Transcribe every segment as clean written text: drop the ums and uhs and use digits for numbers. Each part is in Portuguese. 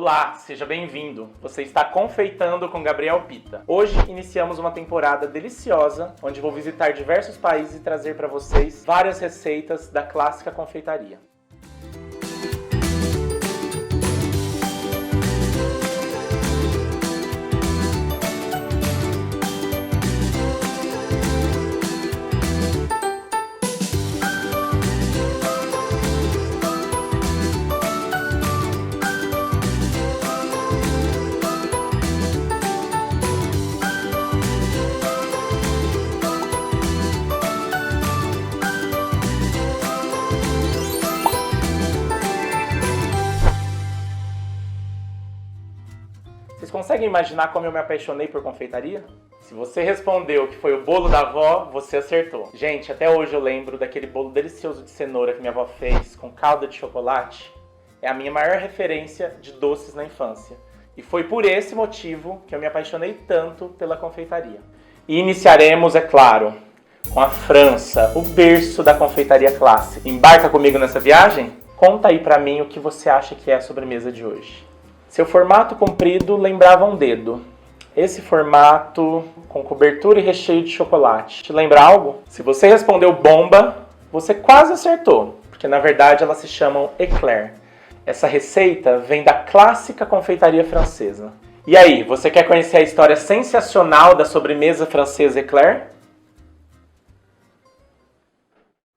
Olá, seja bem-vindo. Você está confeitando com Gabriel Pita. Hoje iniciamos uma temporada deliciosa, onde vou visitar diversos países e trazer para vocês várias receitas da clássica confeitaria. Vocês conseguem imaginar como eu me apaixonei por confeitaria? Se você respondeu que foi o bolo da avó, você acertou. Gente, até hoje eu lembro daquele bolo delicioso de cenoura que minha avó fez com calda de chocolate. É a minha maior referência de doces na infância. E foi por esse motivo que eu me apaixonei tanto pela confeitaria. E iniciaremos, é claro, com a França, o berço da confeitaria clássica. Embarca comigo nessa viagem? Conta aí pra mim o que você acha que é a sobremesa de hoje. Seu formato comprido lembrava um dedo. Esse formato com cobertura e recheio de chocolate. Te lembra algo? Se você respondeu bomba, você quase acertou, porque na verdade elas se chamam éclair. Essa receita vem da clássica confeitaria francesa. E aí, você quer conhecer a história sensacional da sobremesa francesa éclair?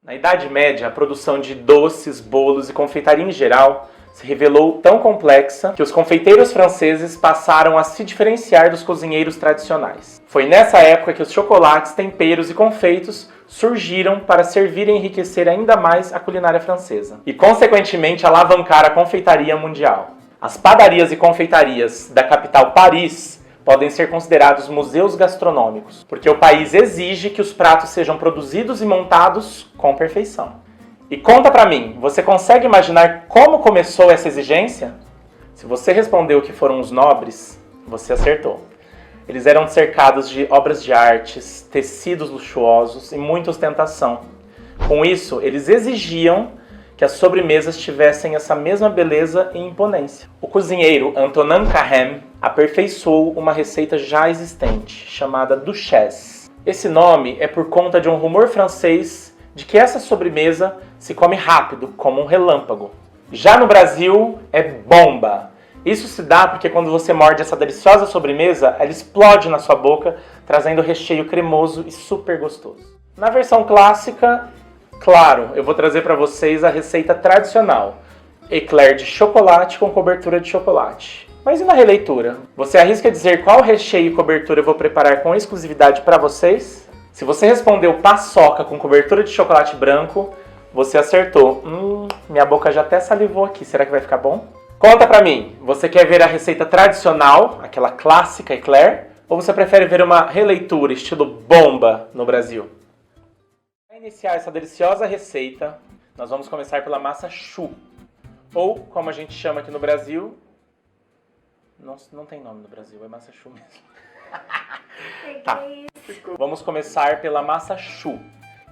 Na Idade Média, a produção de doces, bolos e confeitaria em geral se revelou tão complexa que os confeiteiros franceses passaram a se diferenciar dos cozinheiros tradicionais. Foi nessa época que os chocolates, temperos e confeitos surgiram para servir e enriquecer ainda mais a culinária francesa e, consequentemente, alavancar a confeitaria mundial. As padarias e confeitarias da capital Paris podem ser considerados museus gastronômicos, porque o país exige que os pratos sejam produzidos e montados com perfeição. E conta pra mim, você consegue imaginar como começou essa exigência? Se você respondeu que foram os nobres, você acertou. Eles eram cercados de obras de artes, tecidos luxuosos e muita ostentação. Com isso, eles exigiam que as sobremesas tivessem essa mesma beleza e imponência. O cozinheiro Antonin Carême aperfeiçoou uma receita já existente, chamada duchesse. Esse nome é por conta de um rumor francês de que essa sobremesa se come rápido, como um relâmpago. Já no Brasil, é bomba. Isso se dá porque quando você morde essa deliciosa sobremesa, ela explode na sua boca, trazendo recheio cremoso e super gostoso. Na versão clássica, claro, eu vou trazer para vocês a receita tradicional. Éclair de chocolate com cobertura de chocolate. Mas e na releitura? Você arrisca dizer qual recheio e cobertura eu vou preparar com exclusividade para vocês? Se você respondeu paçoca com cobertura de chocolate branco, você acertou. Minha boca já até salivou aqui. Será que vai ficar bom? Conta pra mim, você quer ver a receita tradicional, aquela clássica éclair, ou você prefere ver uma releitura estilo bomba no Brasil? Para iniciar essa deliciosa receita, nós vamos começar pela massa choux, ou como a gente chama aqui no Brasil, não tem nome no Brasil, é massa choux mesmo. Tá. Vamos começar pela massa choux,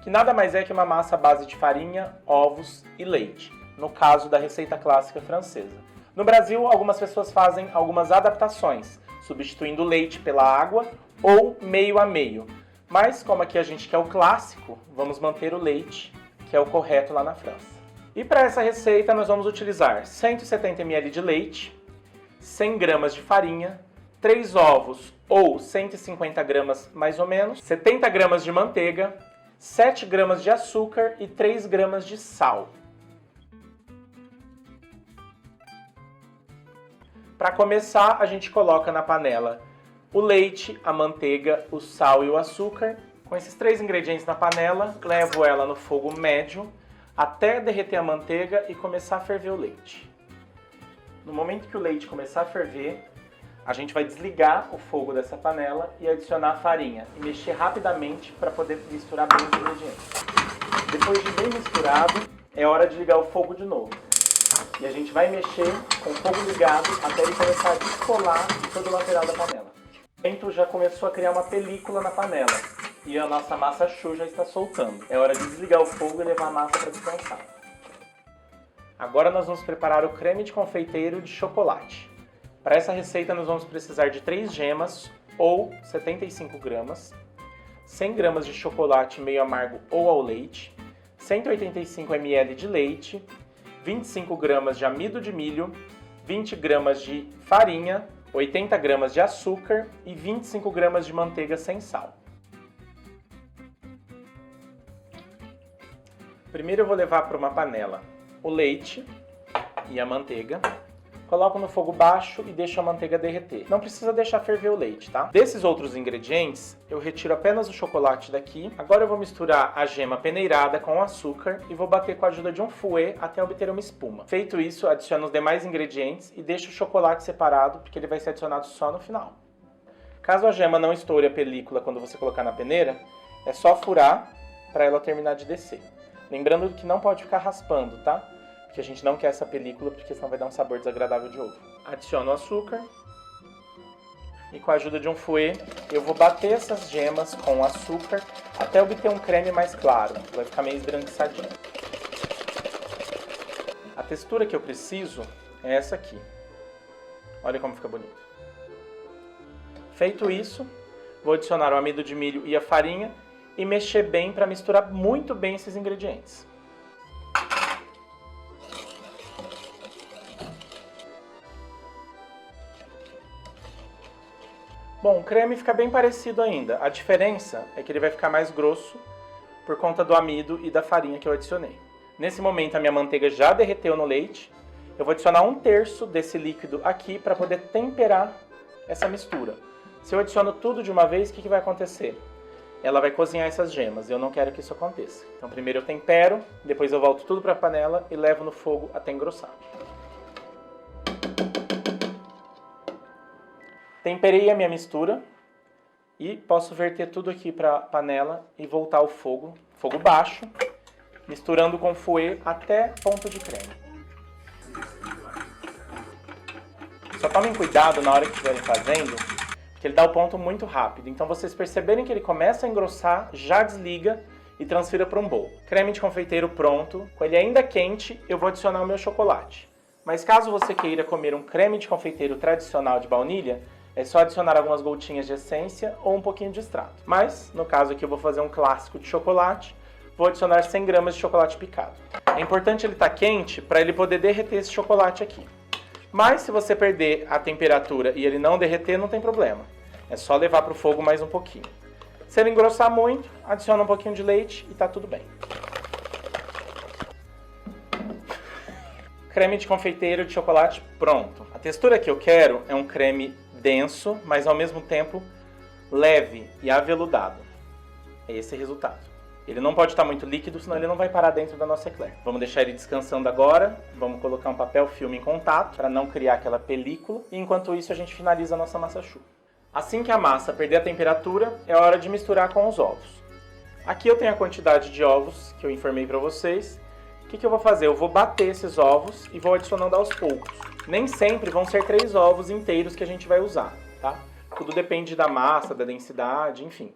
que nada mais é que uma massa à base de farinha, ovos e leite, no caso da receita clássica francesa. No Brasil, algumas pessoas fazem algumas adaptações, substituindo o leite pela água ou meio a meio. Mas como aqui a gente quer o clássico, vamos manter o leite, que é o correto lá na França. E para essa receita nós vamos utilizar 170 ml de leite, 100 gramas de farinha, 3 ovos ou 150 gramas mais ou menos, 70 gramas de manteiga, 7 gramas de açúcar e 3 gramas de sal. Para começar, a gente coloca na panela o leite, a manteiga, o sal e o açúcar. Com esses 3 ingredientes na panela, levo ela no fogo médio até derreter a manteiga e começar a ferver o leite. No momento que o leite começar a ferver, a gente vai desligar o fogo dessa panela e adicionar a farinha e mexer rapidamente para poder misturar bem os ingredientes. Depois de bem misturado, é hora de ligar o fogo de novo. E a gente vai mexer com o fogo ligado até ele começar a descolar de todo o lateral da panela. O vento já começou a criar uma película na panela e a nossa massa choux já está soltando. É hora de desligar o fogo e levar a massa para descansar. Agora nós vamos preparar o creme de confeiteiro de chocolate. Para essa receita nós vamos precisar de 3 gemas ou 75 gramas, 100 gramas de chocolate meio amargo ou ao leite, 185 ml de leite, 25 gramas de amido de milho, 20 gramas de farinha, 80 gramas de açúcar e 25 gramas de manteiga sem sal. Primeiro eu vou levar para uma panela o leite e a manteiga. Coloco no fogo baixo e deixo a manteiga derreter. Não precisa deixar ferver o leite, tá? Desses outros ingredientes, eu retiro apenas o chocolate daqui. Agora eu vou misturar a gema peneirada com o açúcar e vou bater com a ajuda de um fouet até obter uma espuma. Feito isso, adiciono os demais ingredientes e deixo o chocolate separado, porque ele vai ser adicionado só no final. Caso a gema não estoure a película quando você colocar na peneira, é só furar para ela terminar de descer. Lembrando que não pode ficar raspando, tá? Porque a gente não quer essa película, porque senão vai dar um sabor desagradável de ovo. Adiciono o açúcar e com a ajuda de um fouet eu vou bater essas gemas com o açúcar até obter um creme mais claro, vai ficar meio esbranquiçadinho. A textura que eu preciso é essa aqui. Olha como fica bonito. Feito isso, vou adicionar o amido de milho e a farinha e mexer bem para misturar muito bem esses ingredientes. Bom, o creme fica bem parecido ainda. A diferença é que ele vai ficar mais grosso por conta do amido e da farinha que eu adicionei. Nesse momento a minha manteiga já derreteu no leite. Eu vou adicionar 1/3 desse líquido aqui para poder temperar essa mistura. Se eu adiciono tudo de uma vez, o que vai acontecer? Ela vai cozinhar essas gemas e eu não quero que isso aconteça. Então primeiro eu tempero, depois eu volto tudo para a panela e levo no fogo até engrossar. Temperei a minha mistura e posso verter tudo aqui para a panela e voltar ao fogo baixo, misturando com fouet até ponto de creme. Só tomem cuidado na hora que estiverem fazendo, porque ele dá o ponto muito rápido. Então vocês perceberem que ele começa a engrossar, já desliga e transfira para um bowl. Creme de confeiteiro pronto, com ele ainda quente, eu vou adicionar o meu chocolate. Mas caso você queira comer um creme de confeiteiro tradicional de baunilha, é só adicionar algumas gotinhas de essência ou um pouquinho de extrato. Mas, no caso aqui eu vou fazer um clássico de chocolate, vou adicionar 100 gramas de chocolate picado. É importante ele estar quente para ele poder derreter esse chocolate aqui. Mas se você perder a temperatura e ele não derreter, não tem problema. É só levar para o fogo mais um pouquinho. Se ele engrossar muito, adiciona um pouquinho de leite e tá tudo bem. Creme de confeiteiro de chocolate pronto. A textura que eu quero é um creme denso, mas ao mesmo tempo leve e aveludado. É esse o resultado. Ele não pode estar muito líquido, senão ele não vai parar dentro da nossa eclair. Vamos deixar ele descansando agora. Vamos colocar um papel filme em contato para não criar aquela película. E enquanto isso a gente finaliza a nossa massa choux. Assim que a massa perder a temperatura, é hora de misturar com os ovos. Aqui eu tenho a quantidade de ovos que eu informei para vocês. O que eu vou fazer? Eu vou bater esses ovos e vou adicionando aos poucos. Nem sempre vão ser 3 ovos inteiros que a gente vai usar, tá? Tudo depende da massa, da densidade, enfim.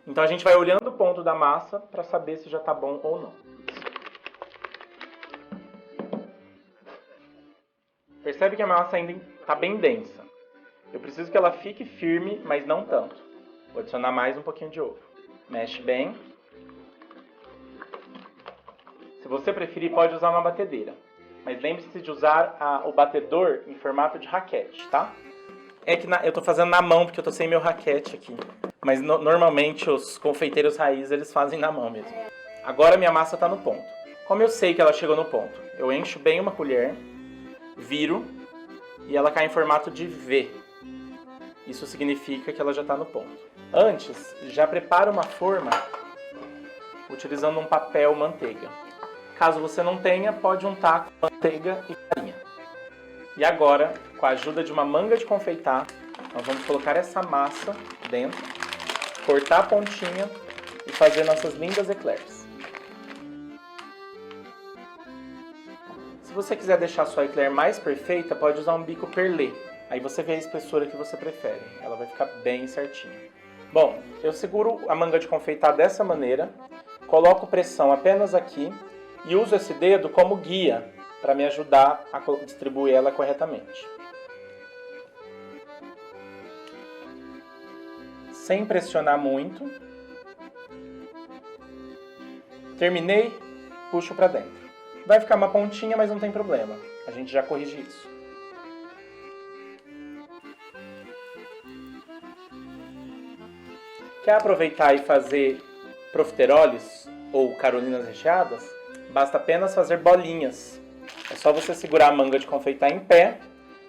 Então a gente vai olhando o ponto da massa para saber se já está bom ou não. Percebe que a massa ainda está bem densa. Eu preciso que ela fique firme, mas não tanto. Vou adicionar mais um pouquinho de ovo. Mexe bem. Se você preferir, pode usar uma batedeira. Mas lembre-se de usar o batedor em formato de raquete, tá? É que eu tô fazendo na mão, porque eu tô sem meu raquete aqui. Mas normalmente os confeiteiros raiz, eles fazem na mão mesmo. Agora minha massa tá no ponto. Como eu sei que ela chegou no ponto? Eu encho bem uma colher, viro e ela cai em formato de V. Isso significa que ela já tá no ponto. Antes, já prepara uma forma utilizando um papel manteiga. Caso você não tenha, pode untar com manteiga e farinha. E agora, com a ajuda de uma manga de confeitar, nós vamos colocar essa massa dentro, cortar a pontinha e fazer nossas lindas eclairs. Se você quiser deixar a sua eclair mais perfeita, pode usar um bico perlé. Aí você vê a espessura que você prefere. Ela vai ficar bem certinha. Bom, eu seguro a manga de confeitar dessa maneira, coloco pressão apenas aqui e uso esse dedo como guia para me ajudar a distribuir ela corretamente. sem pressionar muito. Terminei, puxo para dentro. Vai ficar uma pontinha, mas não tem problema. A gente já corrige isso. Quer aproveitar e fazer profiteroles ou carolinas recheadas? Basta apenas fazer bolinhas. É só você segurar a manga de confeitar em pé,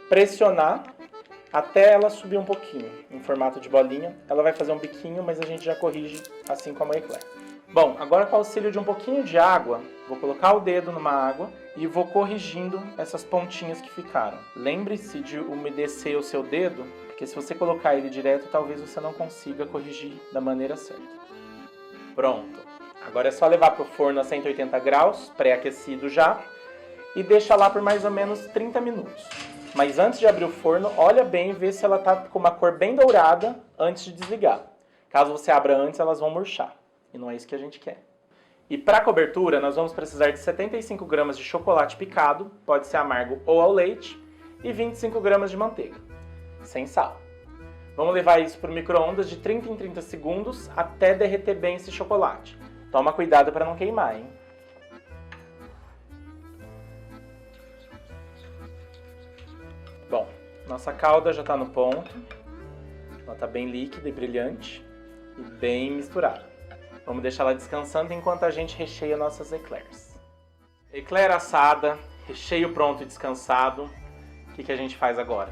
pressionar até ela subir um pouquinho em formato de bolinha. Ela vai fazer um biquinho, mas a gente já corrige assim como a eclair. Bom, agora com o auxílio de um pouquinho de água, vou colocar o dedo numa água e vou corrigindo essas pontinhas que ficaram. Lembre-se de umedecer o seu dedo, porque se você colocar ele direto, talvez você não consiga corrigir da maneira certa. Pronto. Agora é só levar para o forno a 180 graus, pré-aquecido já, e deixa lá por mais ou menos 30 minutos. Mas antes de abrir o forno, olha bem e vê se ela está com uma cor bem dourada antes de desligar. Caso você abra antes, elas vão murchar. E não é isso que a gente quer. E para a cobertura, nós vamos precisar de 75 gramas de chocolate picado, pode ser amargo ou ao leite, e 25 gramas de manteiga, sem sal. Vamos levar isso para o micro-ondas de 30 em 30 segundos até derreter bem esse chocolate. Toma cuidado para não queimar, hein? Bom, nossa calda já está no ponto. Ela está bem líquida e brilhante e bem misturada. Vamos deixar ela descansando enquanto a gente recheia nossas eclairs. Eclair assada, recheio pronto e descansado. O que a gente faz agora?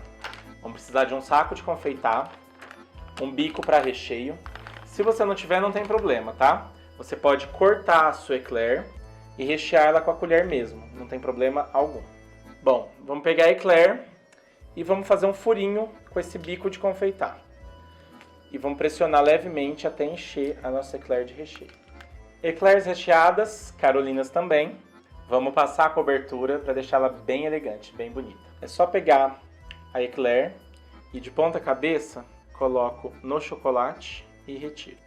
Vamos precisar de um saco de confeitar, um bico para recheio. Se você não tiver, não tem problema, tá? Você pode cortar a sua eclair e rechear ela com a colher mesmo, não tem problema algum. Bom, vamos pegar a eclair e vamos fazer um furinho com esse bico de confeitar. E vamos pressionar levemente até encher a nossa eclair de recheio. Eclairs recheadas, carolinas também. Vamos passar a cobertura para deixá-la bem elegante, bem bonita. É só pegar a eclair e de ponta cabeça coloco no chocolate e retiro.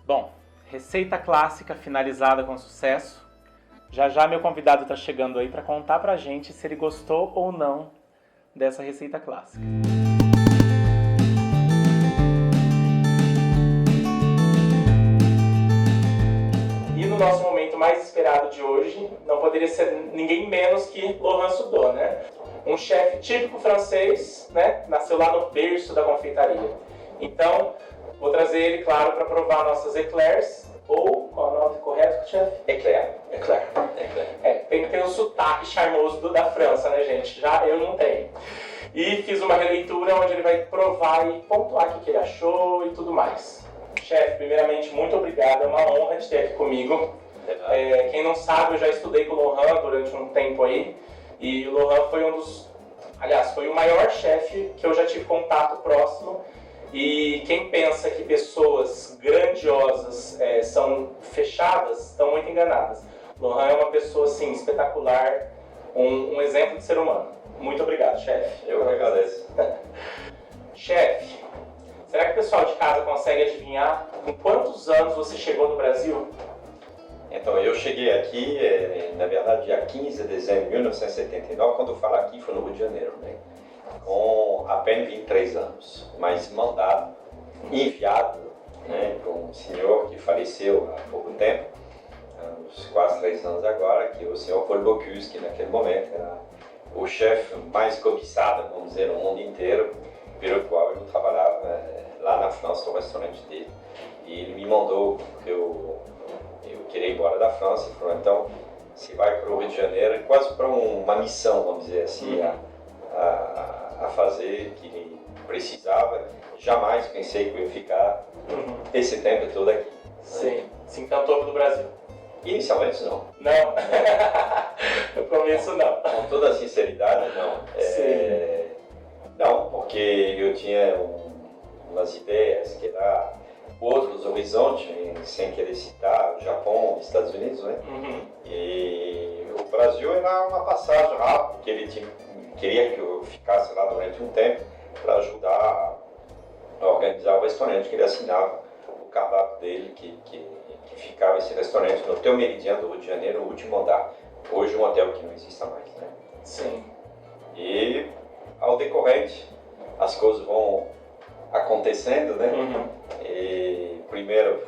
Bom, receita clássica finalizada com sucesso. Já já meu convidado está chegando aí para contar pra gente se ele gostou ou não dessa receita clássica. E no nosso momento mais esperado de hoje, não poderia ser ninguém menos que Laurent Sudot, né? Um chefe típico francês, né? Nasceu lá no berço da confeitaria. Então, vou trazer ele, claro, para provar nossas eclairs, ou, qual é o nome correto, chefe? Eclair. Eclair. Eclair. É, tem um sotaque charmoso da França, né, gente? Já eu não tenho. E fiz uma releitura onde ele vai provar e pontuar o que ele achou e tudo mais. Chefe, primeiramente, muito obrigado. É uma honra de ter aqui comigo. Quem não sabe, eu já estudei com o Laurent durante um tempo aí. E o Laurent foi foi o maior chefe que eu já tive contato próximo. E quem pensa que pessoas grandiosas são fechadas, estão muito enganadas. Laurent é uma pessoa, assim, espetacular, um exemplo de ser humano. Muito obrigado, chefe. Eu que agradeço. Chefe, será que o pessoal de casa consegue adivinhar com quantos anos você chegou no Brasil? Então, eu cheguei aqui, na verdade, dia 15 de dezembro de 1979, quando eu falo aqui foi no Rio de Janeiro, né? Com apenas 23 anos, mas mandado, enviado, né, por um senhor que faleceu há pouco tempo, há uns quase 3 anos agora, que é o senhor Paul Bocuse, que naquele momento era o chefe mais cobiçado, vamos dizer, no mundo inteiro, pelo qual eu trabalhava lá na França, no restaurante dele. E ele me mandou, porque eu queria ir embora da França, e falou, então, você vai para o Rio de Janeiro, quase para uma missão, vamos dizer assim, a fazer, que ele precisava. Jamais pensei que eu ia ficar esse tempo todo aqui. Sim, se encantou pelo Brasil. Inicialmente não. Não? No começo não. Com toda a sinceridade, não. Sim. Não, porque eu tinha umas ideias que era outros horizontes, sem querer citar o Japão, os Estados Unidos, né? E o Brasil era uma passagem rápida, que ele queria que eu ficasse lá durante um tempo para ajudar a organizar o restaurante que ele assinava, o cardápio dele, que ficava esse restaurante no Hotel Meridiano do Rio de Janeiro, no último andar. Hoje um hotel que não existe mais, né? Sim. E ao decorrente, as coisas vão acontecendo, né? Uhum. E primeiro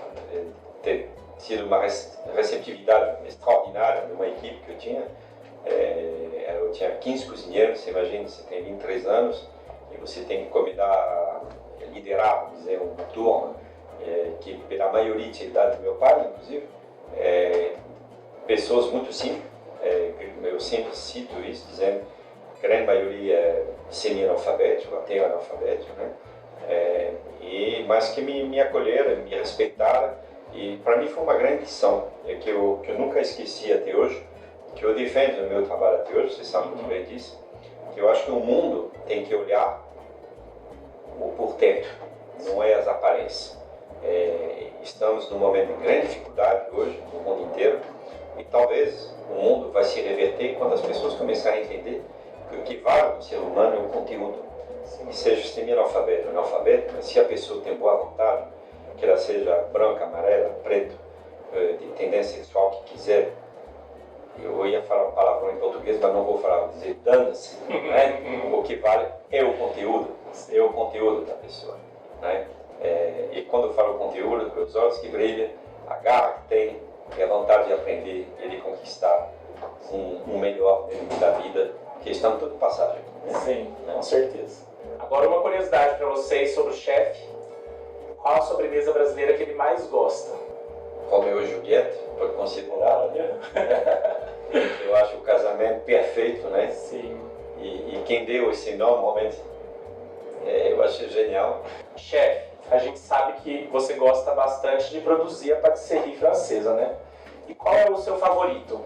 ter tido uma receptividade extraordinária de uma equipe que eu tinha. Eu tinha 15 cozinheiros, você imagina, você tem 23 anos e você tem que liderar, vamos dizer, uma turma que pela maioria tinha idade do meu pai, inclusive, pessoas muito simples. Eu sempre cito isso, dizendo que a grande maioria é semi-analfabético, até analfabético, né? Mas que me acolheram, me respeitaram, e para mim foi uma grande lição, que eu nunca esqueci até hoje, que eu defendo no meu trabalho até hoje, vocês sabem muito bem disso, que eu acho que o mundo tem que olhar o por dentro, não é as aparências. Estamos num momento de grande dificuldade hoje, no mundo inteiro, e talvez o mundo vai se reverter quando as pessoas começarem a entender que o que vale no ser humano é o conteúdo. E seja semi-analfabeto ou analfabeto, mas se a pessoa tem boa vontade, que ela seja branca, amarela, preto, de tendência sexual que quiser, eu ia falar uma palavra em português, mas não vou falar, vou dizer dane-se, né? O que vale é o conteúdo da pessoa, né? E quando eu falo conteúdo, os olhos que brilham, a garra que tem, e a vontade de aprender e de conquistar um melhor da vida, que estamos tudo passagem. Né? Sim, com certeza. Agora uma curiosidade para vocês sobre o chefe. Qual a sobremesa brasileira que ele mais gosta? Romeu e Julieta, pode considerar. Eu acho o casamento perfeito, né? Sim. E quem deu esse nome, realmente, eu achei genial. Chefe, a gente sabe que você gosta bastante de produzir a patisserie francesa, né? E qual é o seu favorito?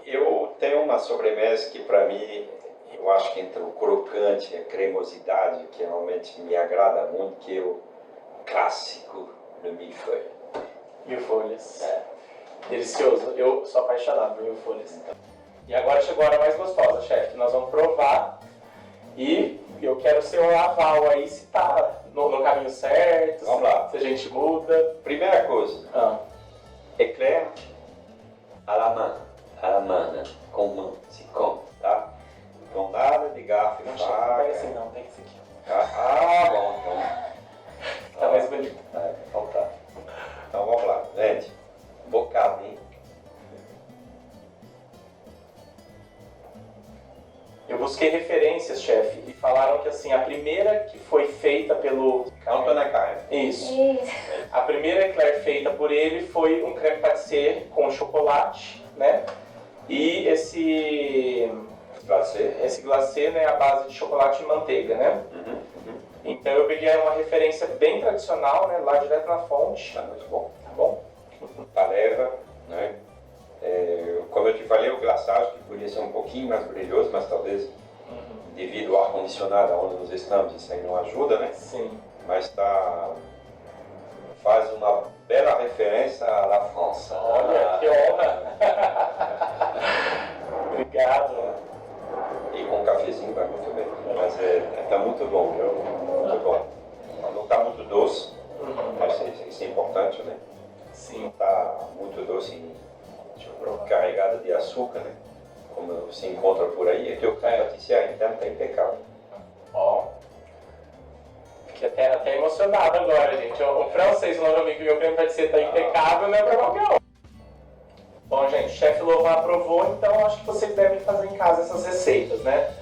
Eu tenho uma sobremesa que, para mim, eu acho que entre o crocante e a cremosidade, que realmente me agrada muito, que é o clássico do millefeuille. Mil-folhas. Delicioso. Eu sou apaixonado por mil-folhas. E agora chegou a hora mais gostosa, chefe, que nós vamos provar. E eu quero ser o aval aí, se tá no caminho certo, Vamos lá. se a gente muda. Primeira coisa, eclair à la main, né? Com mão, se come, tá? Então nada de garfo e Não faca. pega assim não, pega esse aqui. Bom, então. Tá mais bonito. Então tá. Então vamos lá, gente. Bocado, hein? Eu busquei referências, chefe, e falaram que assim, a primeira que foi feita pelo... Antônio Caio. Isso. A primeira eclair feita por ele foi um creme pâtissier com chocolate, né? E esse glacê, né, à base de chocolate e manteiga, né? Então eu peguei uma referência bem tradicional, né, lá direto na fonte. Tá muito bom. Tá bom? Tarefa, né? Como eu te falei, o glaçage que podia ser um pouquinho mais brilhoso, mas talvez devido ao ar-condicionado onde nós estamos, isso aí não ajuda, né? Sim. Mas faz uma bela referência à La France. Olha, que honra! Obrigado. E com um cafezinho vai muito bem. Mas tá muito bom, viu? Muito bom. Não tá muito doce, mas isso é importante, né? Sim. Não tá muito doce carregada de açúcar, né? Como se encontra por aí. Aqui o creme pâtissier interno tá impecável. Ó. Fiquei até emocionado agora, gente. O francês, o novo amigo meu, creme pâtissier tá impecável, não é pra qualquer um. Bom, gente, o chefe Lovan aprovou, então acho que vocês devem fazer em casa essas receitas, né?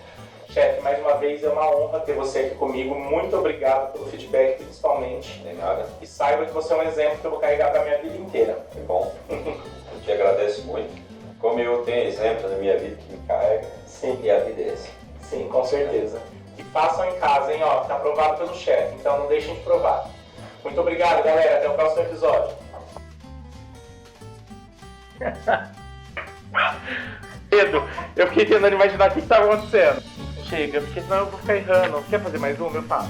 Chefe, mais uma vez é uma honra ter você aqui comigo. Muito obrigado pelo feedback, principalmente. Nem nada. E saiba que você é um exemplo que eu vou carregar pra minha vida inteira. É bom. Eu te agradeço muito. Como eu tenho exemplo na minha vida que me carrega, Sim. e a vida é essa. Sim, com certeza. E façam em casa, hein? Ó, tá aprovado pelo chefe, então não deixem de provar. Muito obrigado, galera. Até o próximo episódio. Pedro, eu fiquei tentando imaginar o que estava acontecendo. Chega, porque senão eu vou ficar errando. Quer fazer mais um? Eu faço.